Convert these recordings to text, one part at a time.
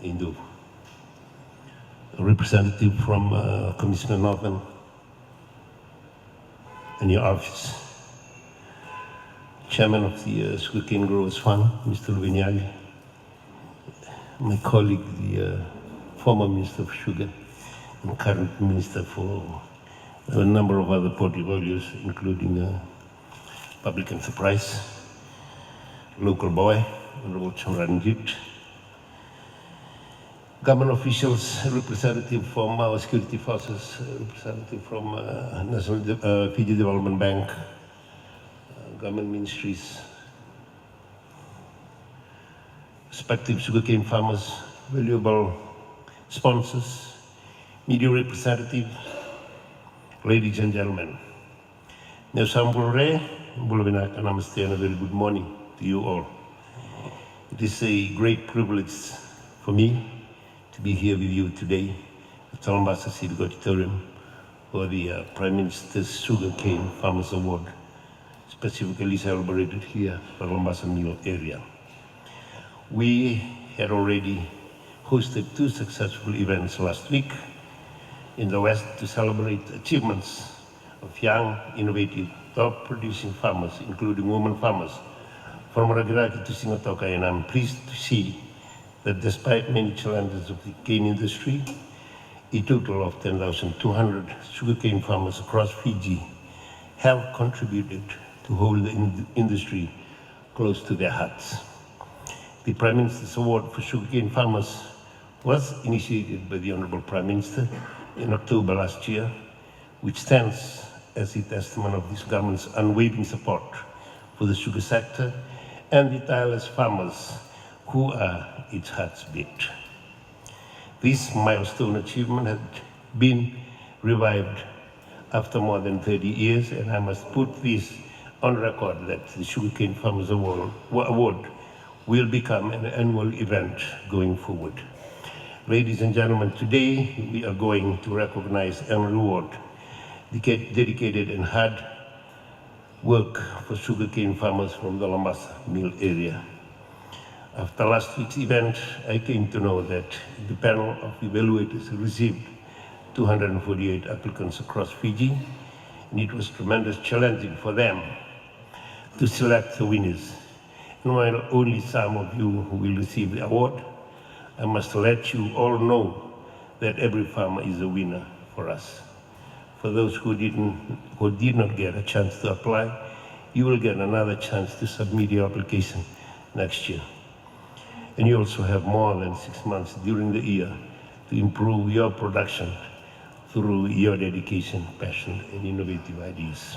Indo, a representative from Commissioner Northern in your office, Chairman of the Sugarcane Growers Fund, Mr. Luvinyali, my colleague, the former Minister of Sugar and current Minister for a number of other portfolios, including Public Enterprise, Local Boy, Honorable Chamranjit, government officials, representative from our security forces, representative from National Fiji Development Bank, government ministries, respective sugarcane farmers, valuable sponsors, media representatives, ladies and gentlemen. Namaste and a very good morning to you all. It is a great privilege for me to be here with you today at the Labasa Civic Auditorium for the Prime Minister's Sugarcane Farmers Award, specifically celebrated here for the Labasa Mill area. We had already hosted 2 successful events last week in the West to celebrate achievements of young, innovative, top-producing farmers, including women farmers from Ragiraki to Singatoka, and I'm pleased to see that despite many challenges of the cane industry, a total of 10,200 sugarcane farmers across Fiji have contributed to hold the industry close to their hearts. The Prime Minister's Award for Sugarcane Farmers was initiated by the Honorable Prime Minister in October last year, which stands as a testament of this government's unwavering support for the sugar sector and the tireless farmers who are its heartbeat. This milestone achievement had been revived after more than 30 years, and I must put this on record that the Sugarcane Farmers Award will become an annual event going forward. Ladies and gentlemen, today we are going to recognize and reward the dedicated and hard work for sugarcane farmers from the Labasa Mill area. After last week's event, I came to know that the panel of evaluators received 248 applicants across Fiji, and it was tremendously challenging for them to select the winners. And while only some of you will receive the award, I must let you all know that every farmer is a winner for us. For those who did not get a chance to apply, you will get another chance to submit your application next year. And you also have more than 6 months during the year to improve your production through your dedication, passion, and innovative ideas.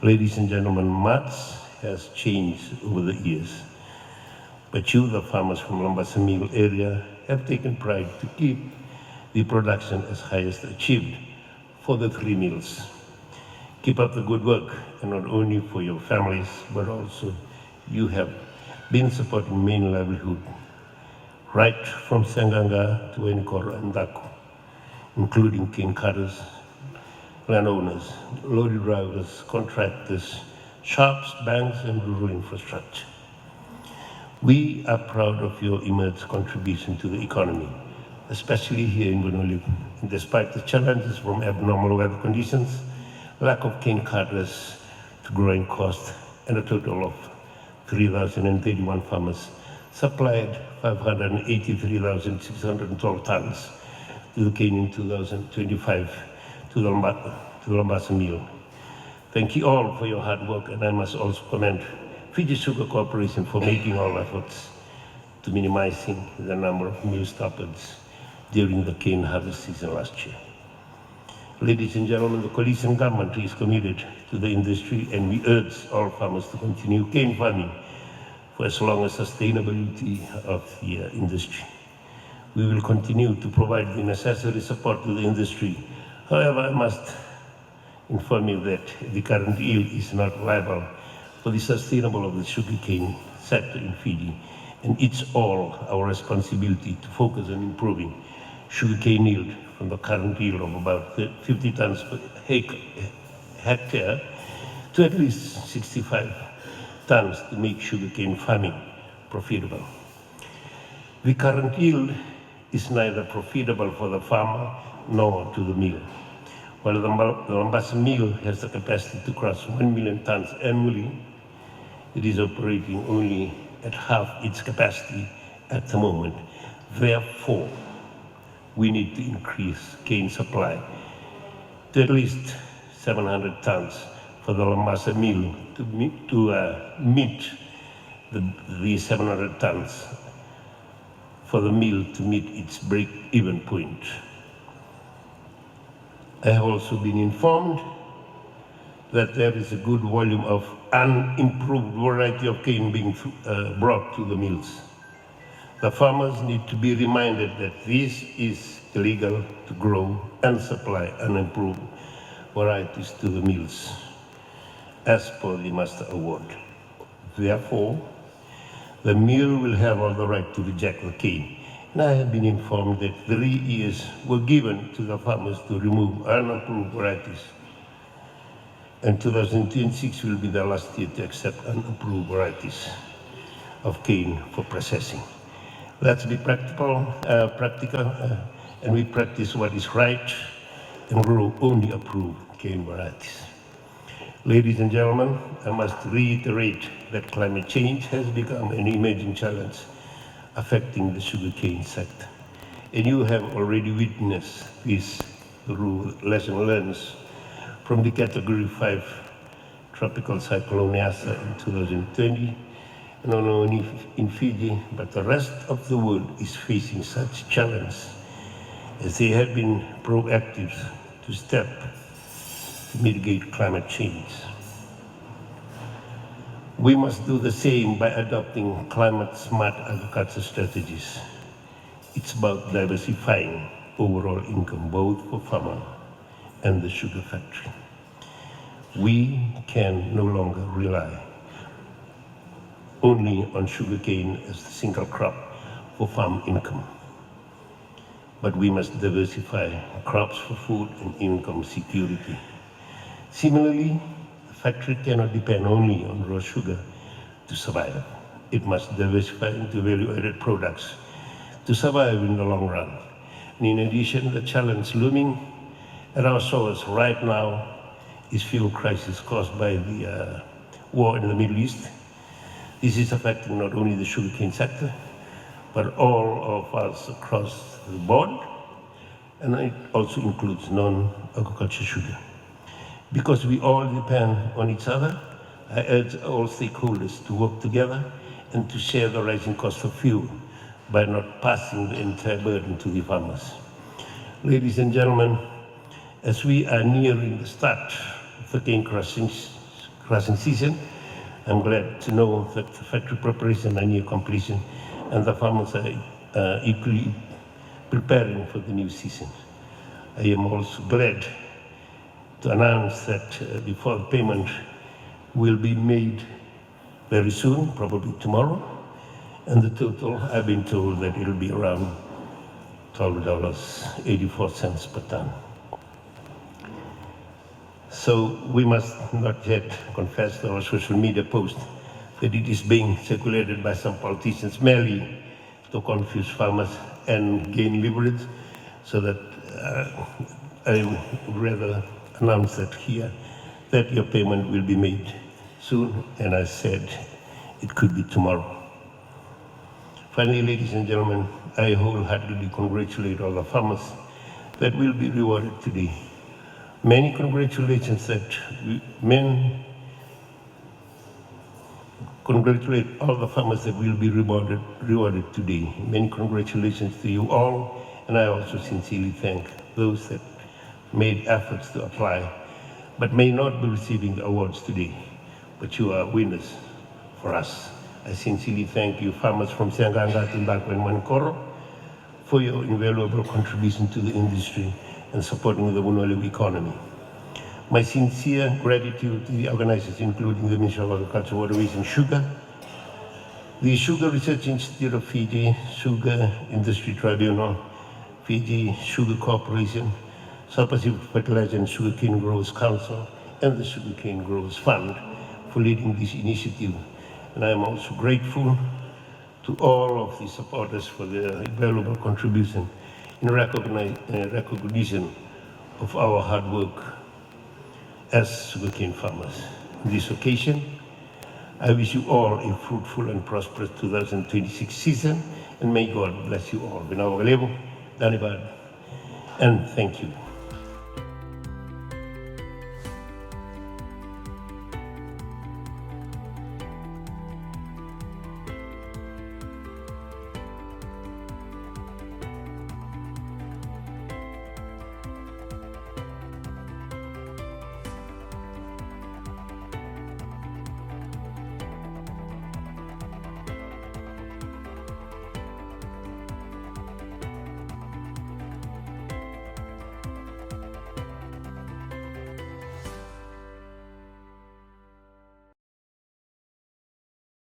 Ladies and gentlemen, much has changed over the years, but you, the farmers from Labasa Mill area, have taken pride to keep the production as highest achieved for the 3 mills. Keep up the good work, and not only for your families, but also you have been supporting main livelihood, right from Sanganga to Enikoro and Daku, including cane cutters, landowners, lorry drivers, contractors, shops, banks, and rural infrastructure. We are proud of your immense contribution to the economy, especially here in Bunulip. Despite the challenges from abnormal weather conditions, lack of cane cutters to growing costs, and a total of 3,031 farmers supplied 583,612 tons to the cane in 2025 to the Labasa Mill. Thank you all for your hard work, and I must also commend Fiji Sugar Corporation for making all efforts to minimizing the number of mill stoppages during the cane harvest season last year. Ladies and gentlemen, the coalition government is committed to the industry, and we urge all farmers to continue cane farming for as long as sustainability of the industry. We will continue to provide the necessary support to the industry. However, I must inform you that the current yield is not viable for the sustainable of the sugarcane sector in Fiji, and it's all our responsibility to focus on improving sugarcane yield from the current yield of about 50 tons per hectare to at least 65 tons to make sugarcane farming profitable. The current yield is neither profitable for the farmer nor to the mill. While the Labasa mill has the capacity to crush 1 million tons annually, it is operating only at half its capacity at the moment. Therefore, we need to increase cane supply to at least 700 tons for the Labasa mill to meet the 700 tons for the mill to meet its break-even point. I have also been informed that there is a good volume of unimproved variety of cane being brought to the mills. The farmers need to be reminded that this is illegal to grow and supply unimproved varieties to the mills, as per the Master Award. Therefore, the mill will have all the right to reject the cane. And I have been informed that 3 years were given to the farmers to remove unapproved varieties. And 2026 will be the last year to accept unapproved varieties of cane for processing. Let's be practical, and we practice what is right and grow only approved cane varieties. Ladies and gentlemen, I must reiterate that climate change has become an emerging challenge affecting the sugarcane sector. And you have already witnessed this through lesson learned from the Category 5 tropical cyclone Nyasa in 2020, and not only in Fiji, but the rest of the world is facing such challenges as they have been proactive to step to mitigate climate change. We must do the same by adopting climate-smart agriculture strategies. It's about diversifying overall income, both for farmer and the sugar factory. We can no longer rely only on sugarcane as the single crop for farm income, but we must diversify crops for food and income security. Similarly, the factory cannot depend only on raw sugar to survive. It must diversify into value-added products to survive in the long run. And in addition, the challenge looming at our shores right now is fuel crisis caused by the war in the Middle East. This is affecting not only the sugarcane sector, but all of us across the board, and it also includes non-agriculture sugar. Because we all depend on each other, I urge all stakeholders to work together and to share the rising cost of fuel by not passing the entire burden to the farmers. Ladies and gentlemen, as we are nearing the start of the cane crushing season, I'm glad to know that the factory preparations are near completion and the farmers are equally preparing for the new season. I am also glad to announce that before the payment will be made very soon, probably tomorrow, and the total, I've been told that it'll be around $12.84 per ton. So we must not yet confess to our social media post that it is being circulated by some politicians merely to confuse farmers and gain leverage, so that I would rather announce that here, that your payment will be made soon, and I said it could be tomorrow. Finally, ladies and gentlemen, I wholeheartedly congratulate all the farmers that will be rewarded today. Many congratulations congratulate all the farmers that will be rewarded today. Many congratulations to you all, and I also sincerely thank those that made efforts to apply, but may not be receiving the awards today, but you are winners for us. I sincerely thank you, farmers from Sianganga, Timbako, and Mankoro, for your invaluable contribution to the industry and supporting the Bunole economy. My sincere gratitude to the organizers, including the Ministry of Agriculture, Waterways, and Sugar, the Sugar Research Institute of Fiji, Sugar Industry Tribunal, Fiji Sugar Corporation, South Pacific Fertilizer and Sugarcane Growers Council, and the Sugarcane Growers Fund for leading this initiative. And I am also grateful to to all of the supporters for their valuable contribution in recognition of our hard work as sugarcane farmers. On this occasion, I wish you all a fruitful and prosperous 2026 season, and may God bless you all. Binawagalevo, Danibad, and thank you.